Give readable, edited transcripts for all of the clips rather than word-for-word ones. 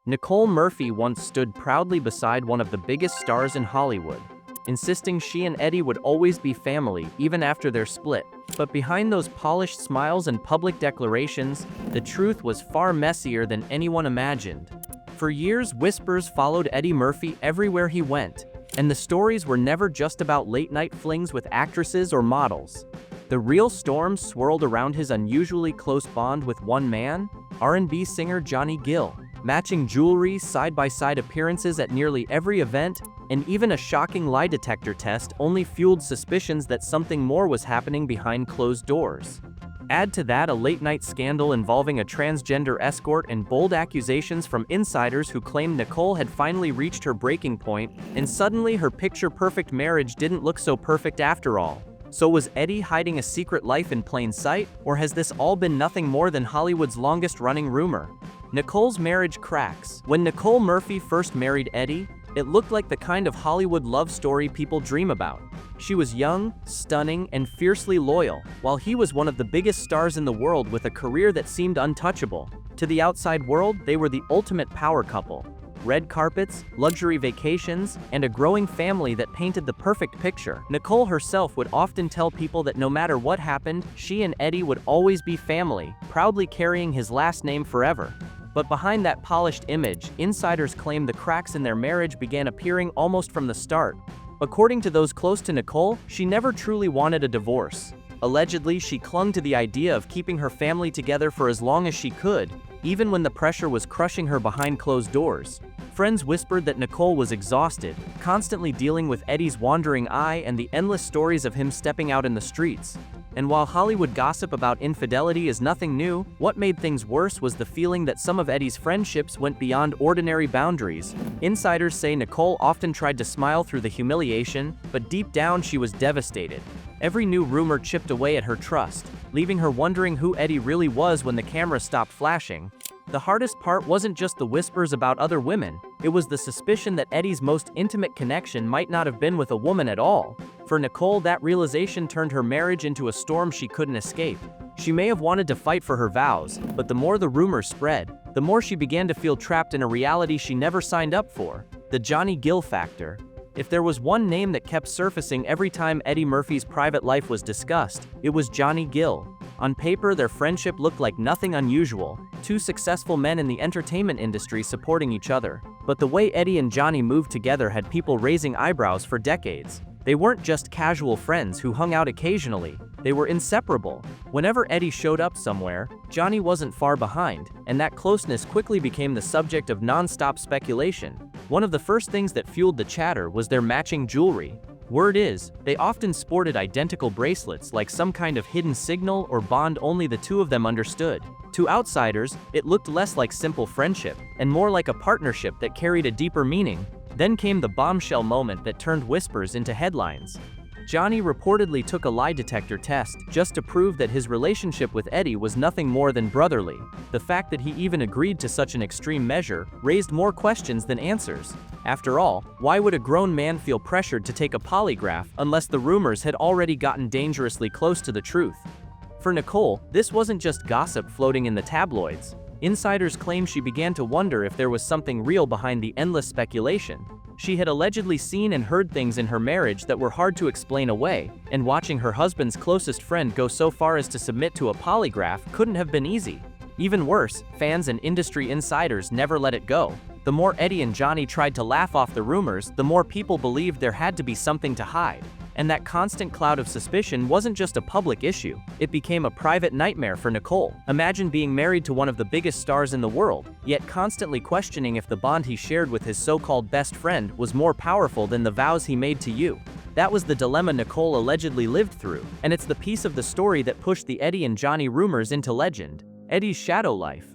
Nicole Murphy once stood proudly beside one of the biggest stars in Hollywood, insisting she and Eddie would always be family even after their split. But behind those polished smiles and public declarations, the truth was far messier than anyone imagined. For years, whispers followed Eddie Murphy everywhere he went, and the stories were never just about late-night flings with actresses or models. The real storm swirled around his unusually close bond with one man, R&B singer Johnny Gill. Matching jewelry, side-by-side appearances at nearly every event, and even a shocking lie detector test only fueled suspicions that something more was happening behind closed doors. Add to that a late-night scandal involving a transgender escort and bold accusations from insiders who claimed Nicole had finally reached her breaking point, and suddenly her picture-perfect marriage didn't look so perfect after all. So was Eddie hiding a secret life in plain sight, or has this all been nothing more than Hollywood's longest-running rumor? Nicole's marriage cracks. When Nicole Murphy first married Eddie, it looked like the kind of Hollywood love story people dream about. She was young, stunning, and fiercely loyal, while he was one of the biggest stars in the world with a career that seemed untouchable. To the outside world, they were the ultimate power couple. Red carpets, luxury vacations, and a growing family that painted the perfect picture. Nicole herself would often tell people that no matter what happened, she and Eddie would always be family, proudly carrying his last name forever. But behind that polished image, insiders claim the cracks in their marriage began appearing almost from the start. According to those close to Nicole, she never truly wanted a divorce. Allegedly, she clung to the idea of keeping her family together for as long as she could, even when the pressure was crushing her behind closed doors. Friends whispered that Nicole was exhausted, constantly dealing with Eddie's wandering eye and the endless stories of him stepping out in the streets. And while Hollywood gossip about infidelity is nothing new, what made things worse was the feeling that some of Eddie's friendships went beyond ordinary boundaries. Insiders say Nicole often tried to smile through the humiliation, but deep down she was devastated. Every new rumor chipped away at her trust, leaving her wondering who Eddie really was when the camera stopped flashing. The hardest part wasn't just the whispers about other women, it was the suspicion that Eddie's most intimate connection might not have been with a woman at all. For Nicole, that realization turned her marriage into a storm she couldn't escape. She may have wanted to fight for her vows, but the more the rumors spread, the more she began to feel trapped in a reality she never signed up for: the Johnny Gill factor. If there was one name that kept surfacing every time Eddie Murphy's private life was discussed, it was Johnny Gill. On paper, their friendship looked like nothing unusual, two successful men in the entertainment industry supporting each other. But the way Eddie and Johnny moved together had people raising eyebrows for decades. They weren't just casual friends who hung out occasionally, they were inseparable. Whenever Eddie showed up somewhere, Johnny wasn't far behind, and that closeness quickly became the subject of non-stop speculation. One of the first things that fueled the chatter was their matching jewelry. Word is, they often sported identical bracelets like some kind of hidden signal or bond only the two of them understood. To outsiders, it looked less like simple friendship, and more like a partnership that carried a deeper meaning. Then came the bombshell moment that turned whispers into headlines. Johnny reportedly took a lie detector test just to prove that his relationship with Eddie was nothing more than brotherly. The fact that he even agreed to such an extreme measure raised more questions than answers. After all, why would a grown man feel pressured to take a polygraph unless the rumors had already gotten dangerously close to the truth? For Nicole, this wasn't just gossip floating in the tabloids. Insiders claim she began to wonder if there was something real behind the endless speculation. She had allegedly seen and heard things in her marriage that were hard to explain away, and watching her husband's closest friend go so far as to submit to a polygraph couldn't have been easy. Even worse, fans and industry insiders never let it go. The more Eddie and Johnny tried to laugh off the rumors, the more people believed there had to be something to hide. And that constant cloud of suspicion wasn't just a public issue, it became a private nightmare for Nicole. Imagine being married to one of the biggest stars in the world, yet constantly questioning if the bond he shared with his so-called best friend was more powerful than the vows he made to you. That was the dilemma Nicole allegedly lived through, and it's the piece of the story that pushed the Eddie and Johnny rumors into legend. Eddie's shadow life.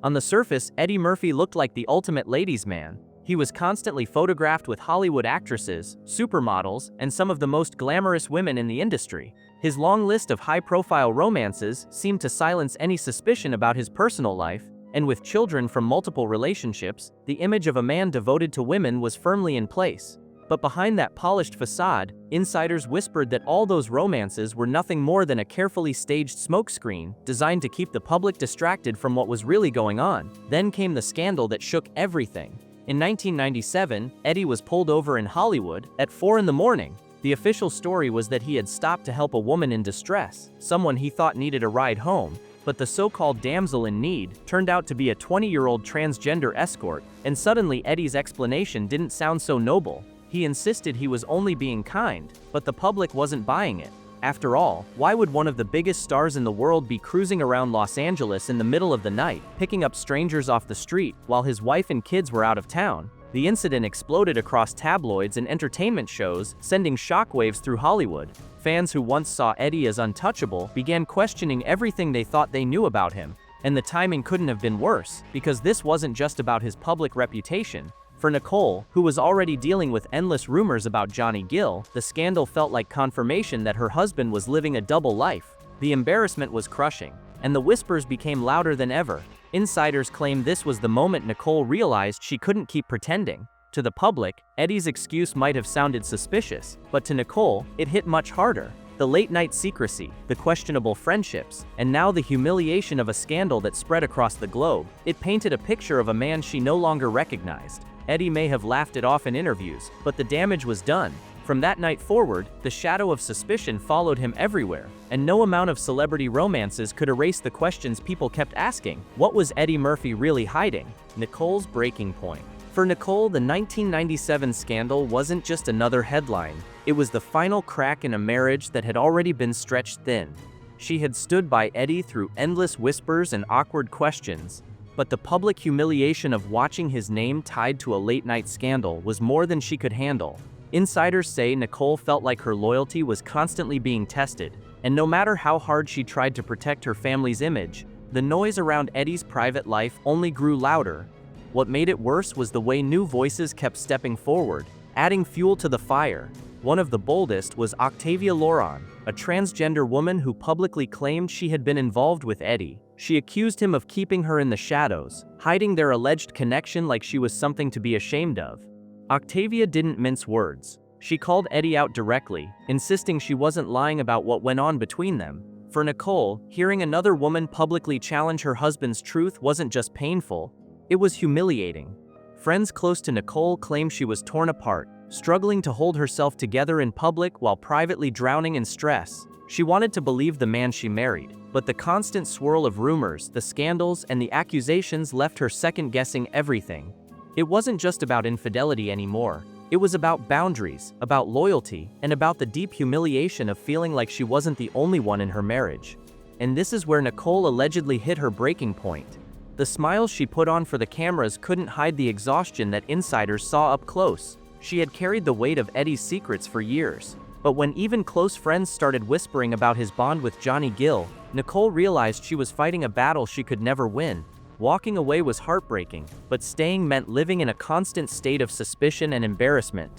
On the surface, Eddie Murphy looked like the ultimate ladies' man. He was constantly photographed with Hollywood actresses, supermodels, and some of the most glamorous women in the industry. His long list of high-profile romances seemed to silence any suspicion about his personal life, and with children from multiple relationships, the image of a man devoted to women was firmly in place. But behind that polished facade, insiders whispered that all those romances were nothing more than a carefully staged smokescreen designed to keep the public distracted from what was really going on. Then came the scandal that shook everything. In 1997, Eddie was pulled over in Hollywood at 4 in the morning. The official story was that he had stopped to help a woman in distress, someone he thought needed a ride home. But the so-called damsel in need turned out to be a 20-year-old transgender escort, and suddenly Eddie's explanation didn't sound so noble. He insisted he was only being kind, but the public wasn't buying it. After all, why would one of the biggest stars in the world be cruising around Los Angeles in the middle of the night, picking up strangers off the street while his wife and kids were out of town? The incident exploded across tabloids and entertainment shows, sending shockwaves through Hollywood. Fans who once saw Eddie as untouchable began questioning everything they thought they knew about him. And the timing couldn't have been worse, because this wasn't just about his public reputation. For Nicole, who was already dealing with endless rumors about Johnny Gill, the scandal felt like confirmation that her husband was living a double life. The embarrassment was crushing, and the whispers became louder than ever. Insiders claim this was the moment Nicole realized she couldn't keep pretending. To the public, Eddie's excuse might have sounded suspicious, but to Nicole, it hit much harder. The late-night secrecy, the questionable friendships, and now the humiliation of a scandal that spread across the globe. It painted a picture of a man she no longer recognized. Eddie may have laughed it off in interviews, but the damage was done. From that night forward, the shadow of suspicion followed him everywhere, and no amount of celebrity romances could erase the questions people kept asking. What was Eddie Murphy really hiding? Nicole's breaking point. For Nicole, the 1997 scandal wasn't just another headline. It was the final crack in a marriage that had already been stretched thin. She had stood by Eddie through endless whispers and awkward questions, but the public humiliation of watching his name tied to a late-night scandal was more than she could handle. Insiders say Nicole felt like her loyalty was constantly being tested, and no matter how hard she tried to protect her family's image, the noise around Eddie's private life only grew louder. What made it worse was the way new voices kept stepping forward, adding fuel to the fire. One of the boldest was Octavia Loran, a transgender woman who publicly claimed she had been involved with Eddie. She accused him of keeping her in the shadows, hiding their alleged connection like she was something to be ashamed of. Octavia didn't mince words. She called Eddie out directly, insisting she wasn't lying about what went on between them. For Nicole, hearing another woman publicly challenge her husband's truth wasn't just painful, it was humiliating. Friends close to Nicole claimed she was torn apart, struggling to hold herself together in public while privately drowning in stress. She wanted to believe the man she married, but the constant swirl of rumors, the scandals, and the accusations left her second-guessing everything. It wasn't just about infidelity anymore. It was about boundaries, about loyalty, and about the deep humiliation of feeling like she wasn't the only one in her marriage. And this is where Nicole allegedly hit her breaking point. The smiles she put on for the cameras couldn't hide the exhaustion that insiders saw up close. She had carried the weight of Eddie's secrets for years. But when even close friends started whispering about his bond with Johnny Gill, Nicole realized she was fighting a battle she could never win. Walking away was heartbreaking, but staying meant living in a constant state of suspicion and embarrassment.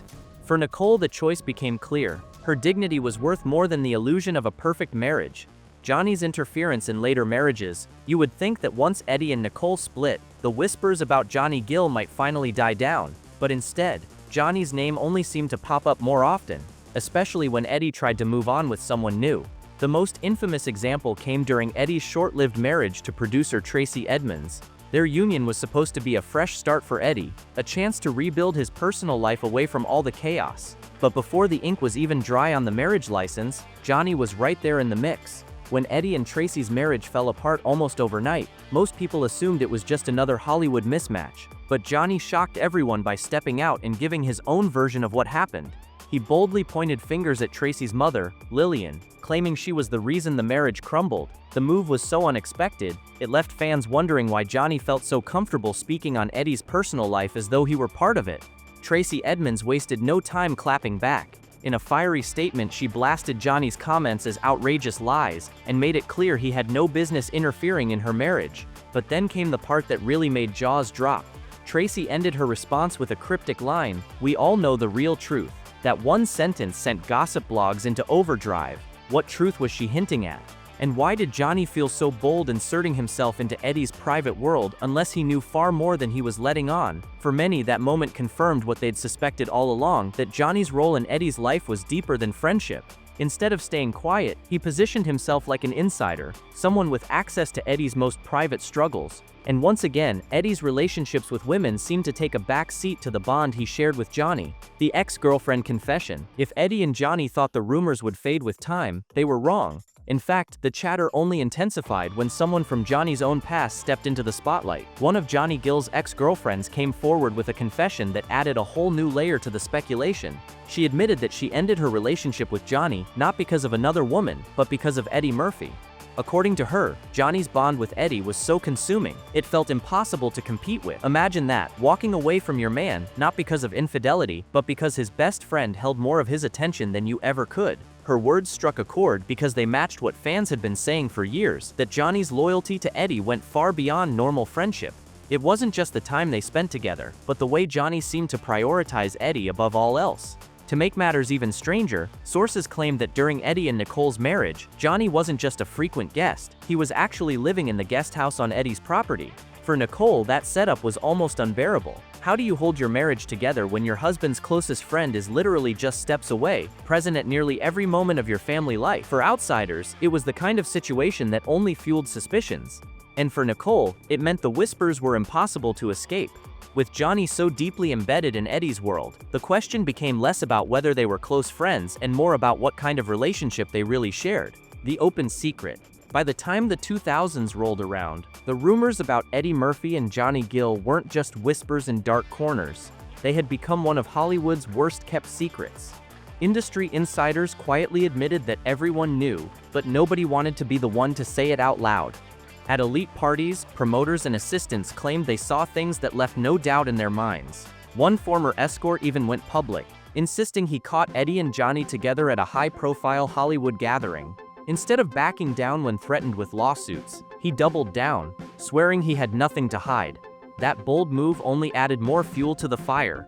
For Nicole, the choice became clear. Her dignity was worth more than the illusion of a perfect marriage. Johnny's interference in later marriages, you would think that once Eddie and Nicole split, the whispers about Johnny Gill might finally die down. But instead, Johnny's name only seemed to pop up more often, especially when Eddie tried to move on with someone new. The most infamous example came during Eddie's short-lived marriage to producer Tracy Edmonds. Their union was supposed to be a fresh start for Eddie, a chance to rebuild his personal life away from all the chaos. But before the ink was even dry on the marriage license, Johnny was right there in the mix. When Eddie and Tracy's marriage fell apart almost overnight, most people assumed it was just another Hollywood mismatch. But Johnny shocked everyone by stepping out and giving his own version of what happened. He boldly pointed fingers at Tracy's mother, Lillian, claiming she was the reason the marriage crumbled. The move was so unexpected, it left fans wondering why Johnny felt so comfortable speaking on Eddie's personal life as though he were part of it. Tracy Edmonds wasted no time clapping back. In a fiery statement, she blasted Johnny's comments as outrageous lies and made it clear he had no business interfering in her marriage. But then came the part that really made jaws drop. Tracy ended her response with a cryptic line, "We all know the real truth." That one sentence sent gossip blogs into overdrive. What truth was she hinting at? And why did Johnny feel so bold inserting himself into Eddie's private world unless he knew far more than he was letting on? For many, that moment confirmed what they'd suspected all along, that Johnny's role in Eddie's life was deeper than friendship. Instead of staying quiet, he positioned himself like an insider, someone with access to Eddie's most private struggles. And once again, Eddie's relationships with women seemed to take a back seat to the bond he shared with Johnny. The ex-girlfriend confession. If Eddie and Johnny thought the rumors would fade with time, they were wrong. In fact, the chatter only intensified when someone from Johnny's own past stepped into the spotlight. One of Johnny Gill's ex-girlfriends came forward with a confession that added a whole new layer to the speculation. She admitted that she ended her relationship with Johnny not because of another woman, but because of Eddie Murphy. According to her, Johnny's bond with Eddie was so consuming, it felt impossible to compete with. Imagine that, walking away from your man, not because of infidelity, but because his best friend held more of his attention than you ever could. Her words struck a chord because they matched what fans had been saying for years, that Johnny's loyalty to Eddie went far beyond normal friendship. It wasn't just the time they spent together, but the way Johnny seemed to prioritize Eddie above all else. To make matters even stranger, sources claimed that during Eddie and Nicole's marriage, Johnny wasn't just a frequent guest, he was actually living in the guest house on Eddie's property. For Nicole, that setup was almost unbearable. How do you hold your marriage together when your husband's closest friend is literally just steps away, present at nearly every moment of your family life? For outsiders, it was the kind of situation that only fueled suspicions. And for Nicole, it meant the whispers were impossible to escape. With Johnny so deeply embedded in Eddie's world, the question became less about whether they were close friends and more about what kind of relationship they really shared. The open secret. By the time the 2000s rolled around, the rumors about Eddie Murphy and Johnny Gill weren't just whispers in dark corners. They had become one of Hollywood's worst-kept secrets. Industry insiders quietly admitted that everyone knew, but nobody wanted to be the one to say it out loud. At elite parties, promoters and assistants claimed they saw things that left no doubt in their minds. One former escort even went public, insisting he caught Eddie and Johnny together at a high-profile Hollywood gathering. Instead of backing down when threatened with lawsuits, he doubled down, swearing he had nothing to hide. That bold move only added more fuel to the fire.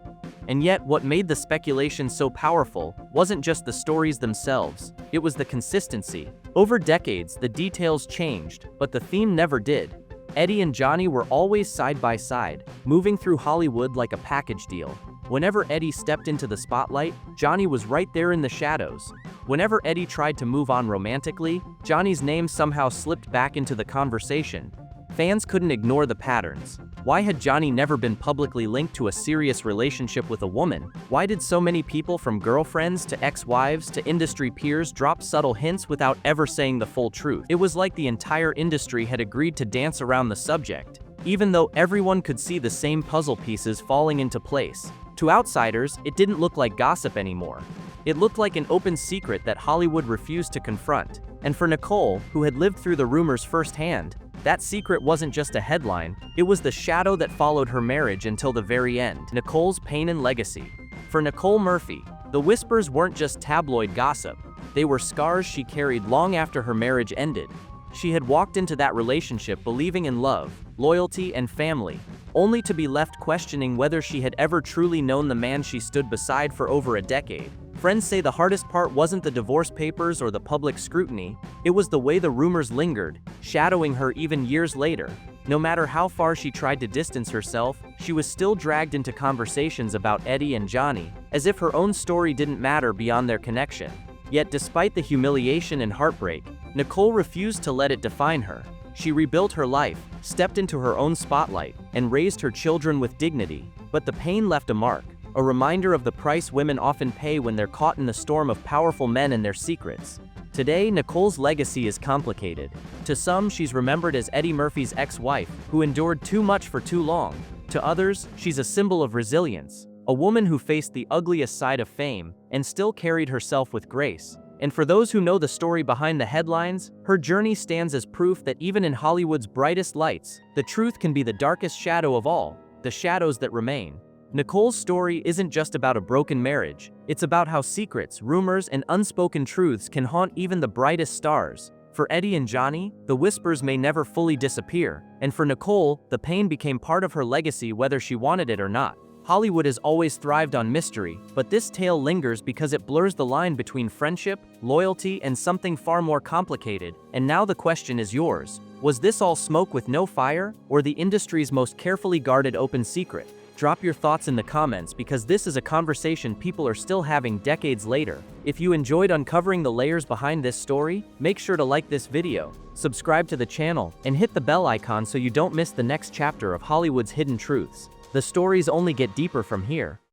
And yet, what made the speculation so powerful wasn't just the stories themselves, it was the consistency. Over decades, the details changed, but the theme never did. Eddie and Johnny were always side by side, moving through Hollywood like a package deal. Whenever Eddie stepped into the spotlight, Johnny was right there in the shadows. Whenever Eddie tried to move on romantically, Johnny's name somehow slipped back into the conversation. Fans couldn't ignore the patterns. Why had Johnny never been publicly linked to a serious relationship with a woman? Why did so many people, from girlfriends to ex-wives to industry peers, drop subtle hints without ever saying the full truth? It was like the entire industry had agreed to dance around the subject, even though everyone could see the same puzzle pieces falling into place. To outsiders, it didn't look like gossip anymore. It looked like an open secret that Hollywood refused to confront. And for Nicole, who had lived through the rumors firsthand, that secret wasn't just a headline, it was the shadow that followed her marriage until the very end. Nicole's pain and legacy. For Nicole Murphy, the whispers weren't just tabloid gossip, they were scars she carried long after her marriage ended. She had walked into that relationship believing in love, loyalty, and family, only to be left questioning whether she had ever truly known the man she stood beside for over a decade. Friends say the hardest part wasn't the divorce papers or the public scrutiny, it was the way the rumors lingered, shadowing her even years later. No matter how far she tried to distance herself, she was still dragged into conversations about Eddie and Johnny, as if her own story didn't matter beyond their connection. Yet despite the humiliation and heartbreak, Nicole refused to let it define her. She rebuilt her life, stepped into her own spotlight, and raised her children with dignity. But the pain left a mark, a reminder of the price women often pay when they're caught in the storm of powerful men and their secrets. Today, Nicole's legacy is complicated. To some, she's remembered as Eddie Murphy's ex-wife, who endured too much for too long. To others, she's a symbol of resilience, a woman who faced the ugliest side of fame and still carried herself with grace. And for those who know the story behind the headlines, her journey stands as proof that even in Hollywood's brightest lights, the truth can be the darkest shadow of all, the shadows that remain. Nicole's story isn't just about a broken marriage, it's about how secrets, rumors, and unspoken truths can haunt even the brightest stars. For Eddie and Johnny, the whispers may never fully disappear, and for Nicole, the pain became part of her legacy whether she wanted it or not. Hollywood has always thrived on mystery, but this tale lingers because it blurs the line between friendship, loyalty, and something far more complicated. And now the question is yours. Was this all smoke with no fire, or the industry's most carefully guarded open secret? Drop your thoughts in the comments because this is a conversation people are still having decades later. If you enjoyed uncovering the layers behind this story, make sure to like this video, subscribe to the channel, and hit the bell icon so you don't miss the next chapter of Hollywood's hidden truths. The stories only get deeper from here.